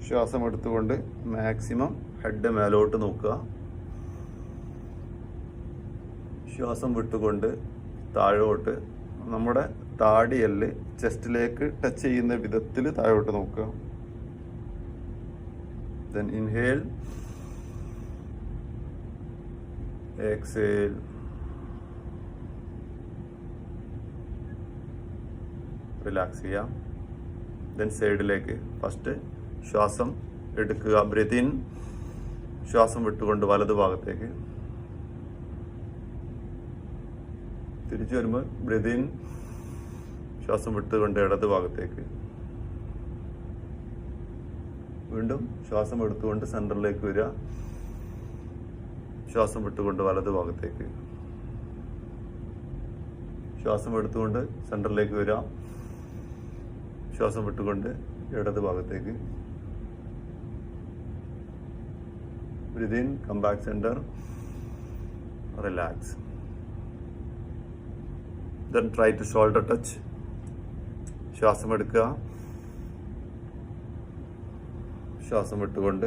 ശ്വാസം എടുത്തുകൊണ്ട് maximum head മേലോട്ട് നോക്കുക. ശ്വാസം വിട്ടുകൊണ്ട് താഴോട്ട് നമ്മുടെ താടിയല്ല് ചെസ്റ്റിലേക്ക് ടച്ച് ചെയ്യുന്ന വിധത്തിൽ താഴോട്ട് നോക്കുക. Then inhale, exhale, റിലാക്സ് ചെയ്യാം. ദെൻ സൈഡിലേക്ക് ഫസ്റ്റ് ശ്വാസം എടുക്കുക, ബ്രീത്ത് ഇൻ, ശ്വാസം വിട്ടുകൊണ്ട് വലതു ഭാഗത്തേക്ക്. തിരിച്ചു വരുമ്പോൾ ബ്രീത്ത് ഇൻ, ശ്വാസം വിട്ടുകൊണ്ട് ഇടത് ഭാഗത്തേക്ക്. വീണ്ടും ശ്വാസം എടുത്തുകൊണ്ട് സെൻറ്ററിലേക്ക് വരിക, ശ്വാസം വിട്ടുകൊണ്ട് വലതു ഭാഗത്തേക്ക്. ശ്വാസം എടുത്തുകൊണ്ട് സെൻറ്ററിലേക്ക് വരിക, ശ്വാസം വിട്ടുകൊണ്ട് ഇടത് ഭാഗത്തേക്ക്. Breathe in, come back centre, relax. Then try to shoulder touch. ശ്വാസം എടുക്കുക, ശ്വാസം വിട്ടുകൊണ്ട്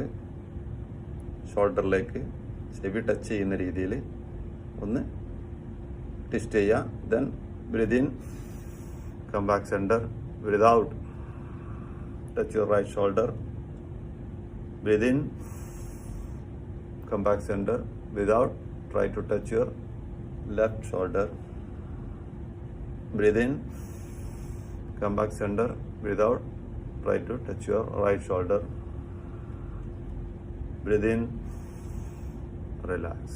ഷോൾഡറിലേക്ക് ചെവി ടച്ച് ചെയ്യുന്ന രീതിയിൽ ഒന്ന് ട്വിസ്റ്റ് ചെയ്യുക. Then breathe in, come back centre, breathe out, touch your right shoulder. Breathe in, come back centre, breathe out, try to touch your left shoulder. Breathe in, come back centre, breathe out, try to touch your right shoulder. Breathe in, relax.